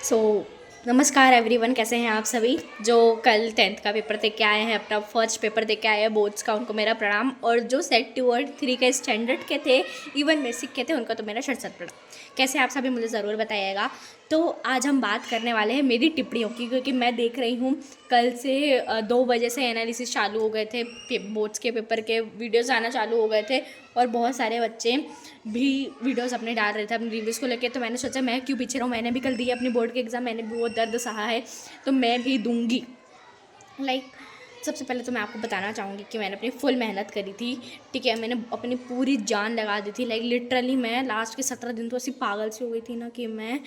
सो नमस्कार एवरीवन, कैसे हैं आप सभी जो कल 10th का पेपर दे के आए हैं, अपना फर्स्ट पेपर दे के आए हैं बोर्ड्स का, उनको मेरा प्रणाम। और जो सेट 2 और 3 के स्टैंडर्ड के थे, इवन बेसिक के थे, उनको तो मेरा शत प्रणाम। कैसे आप सभी मुझे ज़रूर बताइएगा। तो आज हम बात करने वाले हैं मेरी टिप्पणियों की, क्योंकि मैं देख रही हूँ कल से 2 बजे से एनालिसिस चालू हो गए थे, बोर्ड्स के पेपर के वीडियोज़ आना चालू हो गए थे और बहुत सारे बच्चे भी वीडियोस अपने डाल रहे थे अपने रिव्यूज़ को लेके। तो मैंने सोचा मैं क्यों पीछे रहूँ, मैंने भी कल दी अपनी बोर्ड के एग्ज़ाम, मैंने भी वो दर्द सहा है तो मैं भी दूंगी। सबसे पहले तो मैं आपको बताना चाहूँगी कि मैंने अपनी फुल मेहनत करी थी, ठीक है। मैंने अपनी पूरी जान लगा दी थी। लिटरली मैं लास्ट के 17 दिन तो ऐसी पागल सी हो गई थी ना कि मैं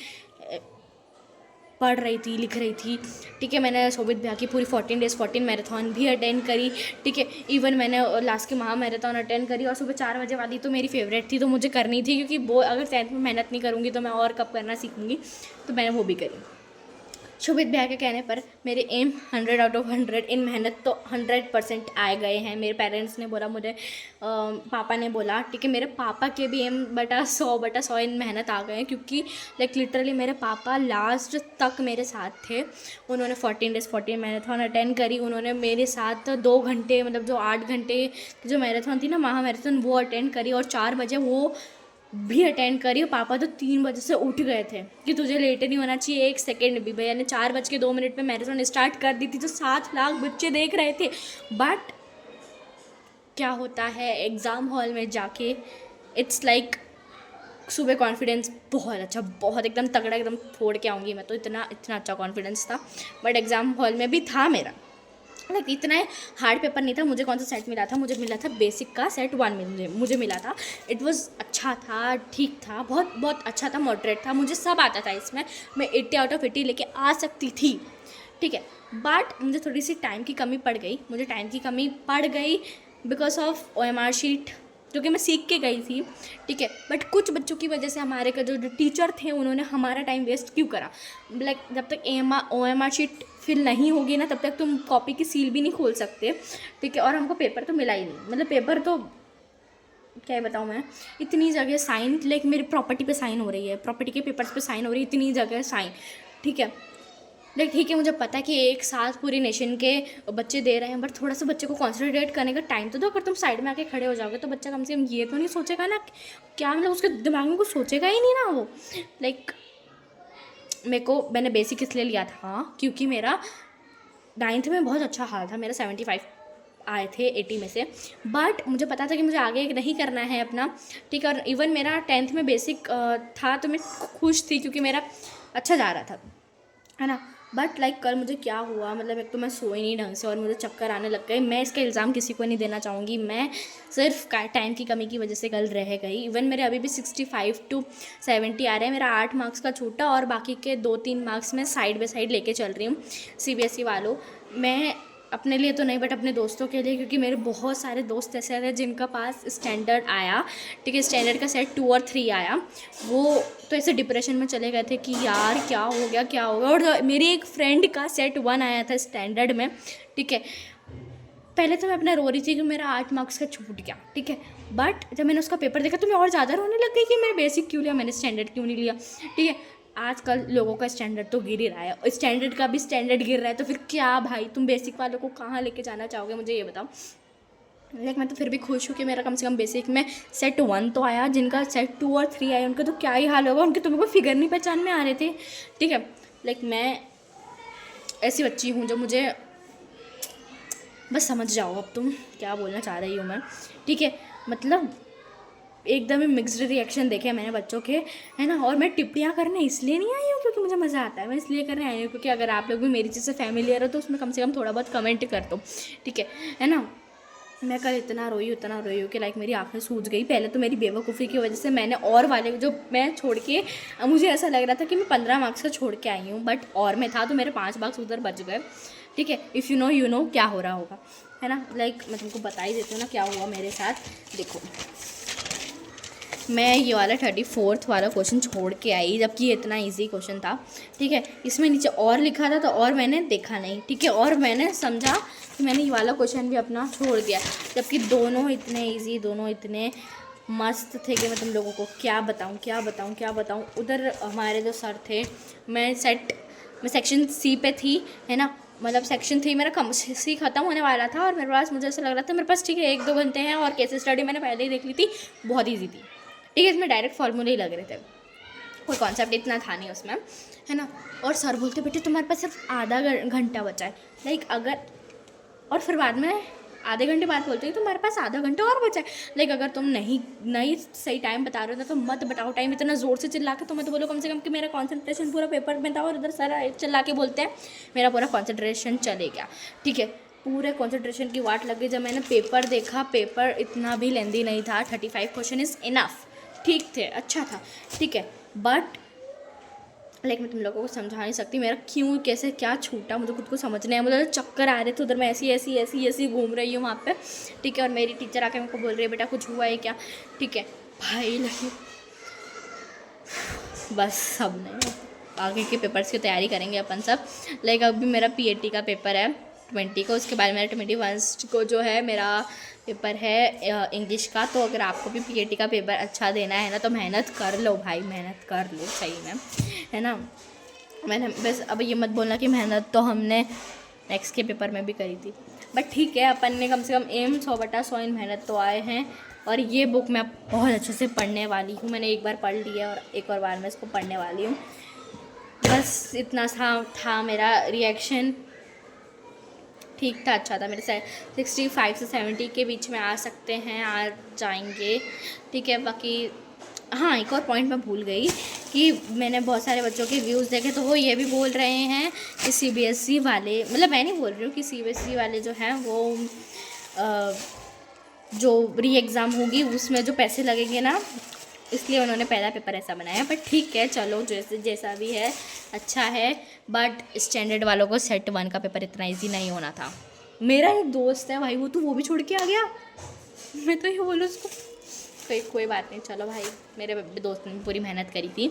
पढ़ रही थी, लिख रही थी, ठीक है। मैंने शोभित भैया की पूरी 14 डेज़ 14 मैराथन भी अटेंड करी, ठीक है। इवन मैंने लास्ट की महा मैराथन अटेंड करी और सुबह 4 बजे वाली तो मेरी फेवरेट थी, तो मुझे करनी थी, क्योंकि वो अगर 10th में मेहनत नहीं करूँगी तो मैं और कब करना सीखूँगी। तो मैंने वो भी करी। शोभित भैया के कहने पर मेरे एम 100 आउट ऑफ 100 इन मेहनत तो 100% आए गए हैं। मेरे पेरेंट्स ने बोला, मुझे पापा ने बोला, ठीक है। मेरे पापा के भी एम बटा 100 इन मेहनत आ गए हैं, क्योंकि लिटरली मेरे पापा लास्ट तक मेरे साथ थे। उन्होंने 14 डेज़ 14 मैराथन अटेंड करी। उन्होंने मेरे साथ 2 घंटे, मतलब जो 8 घंटे की जो मैराथन थी ना, महा मैराथन, वो अटेंड करी और 4 बजे वो भी अटेंड करी। और पापा तो 3 बजे से उठ गए थे कि तुझे लेट नहीं होना चाहिए 1 सेकेंड भी। भैया ने 4:02 में मैराथन स्टार्ट कर दी थी, तो 7 लाख बच्चे देख रहे थे। बट क्या होता है एग्ज़ाम हॉल में जाके, इट्स लाइक सुबह कॉन्फिडेंस बहुत अच्छा, बहुत एकदम तगड़ा, एकदम फोड़ के आऊँगी मैं, तो इतना अच्छा कॉन्फिडेंस था। बट एग्ज़ाम हॉल में भी था मेरा, इतना हार्ड पेपर नहीं था। मुझे कौन सा सेट मिला था? मुझे मिला था बेसिक का सेट 1 में मुझे मिला था। इट वाज अच्छा था, ठीक था, बहुत अच्छा था, मॉडरेट था, मुझे सब आता था इसमें। मैं 80 आउट ऑफ 80 लेके आ सकती थी, ठीक है। बट मुझे थोड़ी सी टाइम की कमी पड़ गई, बिकॉज ऑफ OMR शीट, क्योंकि मैं सीख के गई थी, ठीक है। बट कुछ बच्चों की वजह से हमारे का जो टीचर थे, उन्होंने हमारा टाइम वेस्ट क्यों करा। जब तक OMR शीट फिल नहीं होगी ना, तब तक तुम कॉपी की सील भी नहीं खोल सकते, ठीक है। और हमको पेपर तो मिला ही नहीं, मतलब पेपर तो क्या बताऊँ मैं, इतनी जगह साइन, मेरी प्रॉपर्टी पे साइन हो रही है, प्रॉपर्टी के पेपर्स पे साइन हो रही है, इतनी जगह साइन, ठीक है। ठीक है, मुझे पता है कि एक साथ पूरी नेशन के बच्चे दे रहे हैं, बट थोड़ा सा बच्चे को कॉन्सेंट्रेट करने का टाइम तो दो। अगर तुम साइड में आके खड़े हो जाओगे तो बच्चा कम से कम ये तो नहीं सोचेगा ना, क्या मतलब उसके दिमाग में कुछ सोचेगा ही नहीं ना वो। मैंने बेसिक इसलिए लिया था क्योंकि मेरा 9th में बहुत अच्छा हाल था, मेरा 75 आए थे 80 में से। बट मुझे पता था कि मुझे आगे नहीं करना है अपना, ठीक है। और इवन मेरा 10th में बेसिक था, तो मैं खुश थी क्योंकि मेरा अच्छा जा रहा था, है ना। बट कल मुझे क्या हुआ, मतलब एक तो मैं सोई नहीं ढंग से और मुझे चक्कर आने लग गए। मैं इसका इल्ज़ाम किसी को नहीं देना चाहूँगी, मैं सिर्फ टाइम की कमी की वजह से कल रह गई। इवन मेरे अभी भी 65 to 70 आ रहे हैं। मेरा 8 मार्क्स का छूटा और बाकी के 2-3 मार्क्स मैं साइड बाई साइड लेके चल रही हूँ CBSE वालों। मैं अपने लिए तो नहीं, बट अपने दोस्तों के लिए, क्योंकि मेरे बहुत सारे दोस्त ऐसे थे जिनका पास स्टैंडर्ड आया, ठीक है, स्टैंडर्ड का सेट 2 और 3 आया। वो तो ऐसे डिप्रेशन में चले गए थे कि यार क्या हो गया। और मेरी एक फ्रेंड का सेट 1 आया था स्टैंडर्ड में, ठीक है। पहले तो मैं अपना रो रही थी कि मेरा 8 मार्क्स का छूट गया, ठीक है। बट जब मैंने उसका पेपर देखा तो मैं और ज़्यादा रोने लग गई कि मैंने बेसिक क्यों लिया, मैंने स्टैंडर्ड क्यों नहीं लिया, ठीक है। आजकल लोगों का स्टैंडर्ड तो गिर ही रहा है, और स्टैंडर्ड का भी स्टैंडर्ड गिर रहा है, तो फिर क्या भाई, तुम बेसिक वालों को कहाँ लेके जाना चाहोगे, मुझे ये बताओ। मैं तो फिर भी खुश हूँ कि मेरा कम से कम बेसिक में सेट 1 तो आया। जिनका सेट 2 और 3 आया उनका तो क्या ही हाल होगा, उनके तुम्हें को फिगर नहीं पहचान में आ रहे थे, ठीक है। मैं ऐसी बच्ची हूँ जो, मुझे बस समझ जाओ अब तुम क्या बोलना चाह रही हूँ मैं, ठीक है। मतलब एकदम ही मिक्स्ड रिएक्शन देखे मैंने बच्चों के, है ना। और मैं टिप्पणियाँ करने इसलिए नहीं आई हूँ क्योंकि मुझे मज़ा आता है, मैं इसलिए करने आई हूँ क्योंकि अगर आप लोग भी मेरी चीज़ से फैमिलियर हो तो उसमें कम से कम थोड़ा बहुत कमेंट कर दो, ठीक है ना। मैं कल इतना रोई हूँ कि मेरी आंखें सूज गई। पहले तो मेरी बेवकूफ़ी की वजह से मैंने और वाले जो मैं छोड़ के, मुझे ऐसा लग रहा था कि मैं 15 मार्क्स का छोड़ के आई हूँ, बट और में था तो मेरे 5 मार्क्स उधर बच गए, ठीक है। इफ़ यू नो क्या हो रहा होगा, है ना। मैं तुमको बता ही देती हूँ ना क्या हुआ मेरे साथ। देखो, मैं ये वाला 34th वाला क्वेश्चन छोड़ के आई, जबकि ये इतना इजी क्वेश्चन था, ठीक है। इसमें नीचे और लिखा था तो और मैंने देखा नहीं, ठीक है। और मैंने समझा कि मैंने ये वाला क्वेश्चन भी अपना छोड़ दिया, जबकि दोनों इतने इजी, दोनों इतने मस्त थे कि मैं तुम लोगों को क्या बताऊँ। उधर हमारे जो सर थे, मैं सेक्शन सी पे थी, है ना, मतलब सेक्शन 3 मेरा सी ख़त्म होने वाला था और मेरे पास, मुझे ऐसा लग रहा था मेरे पास ठीक है 1-2 घंटे हैं, और केस स्टडी मैंने पहले ही देख ली थी, बहुत ईजी थी, ठीक है, इसमें डायरेक्ट फार्मूले ही लग रहे थे, कोई कॉन्सेप्ट इतना था नहीं उसमें, है ना। और सर बोलते बेटे तुम्हारे पास सिर्फ आधा घंटा बचा है, लाइक अगर, और फिर बाद में आधे घंटे बाद बोलते हैं तुम्हारे पास आधा घंटा और बचा है, लाइक अगर तुम नहीं सही टाइम बता रहे हो तो मत बताओ टाइम, इतना ज़ोर से चिल्ला के, तो मत बोलो कम से कम कि मेरा कॉन्सेंट्रेशन पूरा पेपर में था, और इधर सर चिल्ला के बोलते हैं मेरा पूरा कॉन्सेंट्रेशन चले गया, ठीक है, पूरे कॉन्सेंट्रेशन की वाट लग गई। जब मैंने पेपर देखा, पेपर इतना भी लेंदी नहीं था, 35 क्वेश्चन इज़ इनफ, ठीक थे, अच्छा था, ठीक है, बट लाइक मैं तुम लोगों को समझा नहीं सकती मेरा क्यों कैसे क्या छूटा, मुझे खुद को समझ नहीं है, मुझे चक्कर आ रहे थे, उधर मैं ऐसी घूम रही हूँ वहाँ पे, ठीक है, और मेरी टीचर आके मेरे को बोल रही है बेटा कुछ हुआ है क्या, ठीक है भाई, लगी बस सब नहीं, आगे के पेपर्स की तैयारी करेंगे अपन सब, लाइक अभी मेरा PAT का पेपर है 20 को, उसके बाद मेरा 21 को जो है मेरा पेपर है इंग्लिश का। तो अगर आपको भी PAT का पेपर अच्छा देना है ना, तो मेहनत कर लो भाई, मेहनत कर लो सही में, है ना। मैंने बस अब ये मत बोलना कि मेहनत तो हमने नेक्स्ट के पेपर में भी करी थी, बट ठीक है, अपन ने कम से कम एम 100/100 इन मेहनत तो आए हैं, और ये बुक मैं बहुत अच्छे से पढ़ने वाली हूँ, मैंने एक बार पढ़ लिया और एक और बार मैं इसको पढ़ने वाली हूँ। बस इतना था मेरा रिएक्शन, ठीक था, अच्छा था, मेरे से 65 से 70 के बीच में आ सकते हैं, आ जाएंगे, ठीक है। बाकी हाँ, एक और पॉइंट मैं भूल गई कि मैंने बहुत सारे बच्चों के व्यूज़ देखे, तो वो ये भी बोल रहे हैं कि CBSE वाले, मतलब मैं नहीं बोल रही हूँ कि CBSE वाले जो हैं वो जो एग्ज़ाम होगी उसमें जो पैसे लगेंगे ना, इसलिए उन्होंने पहला पेपर ऐसा बनाया, बट ठीक है चलो, जैसा भी है अच्छा है, बट स्टैंडर्ड वालों को सेट 1 का पेपर इतना इजी नहीं होना था। मेरा एक दोस्त है भाई, वो भी छोड़ के आ गया, मैं तो ये बोलूँ उसको, कोई बात नहीं, चलो भाई, मेरे दोस्त ने पूरी मेहनत करी थी।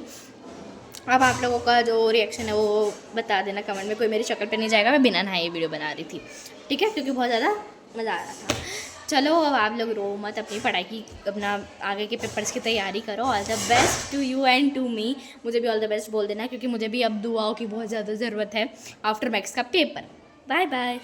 अब आप लोगों का जो रिएक्शन है वो बता देना कमेंट में, कोई मेरी शक्ल पे नहीं जाएगा, मैं बिना नहाए वीडियो बना रही थी, ठीक है, क्योंकि बहुत ज़्यादा मज़ा आ रहा था। चलो अब आप लोग रो मत, अपनी पढ़ाई की, अपना आगे के पेपर्स की तैयारी करो, all the best to you and to me, मुझे भी ऑल द बेस्ट बोल देना, क्योंकि मुझे भी अब दुआओं की बहुत ज़्यादा ज़रूरत है आफ्टर मैथ्स का पेपर। Bye bye.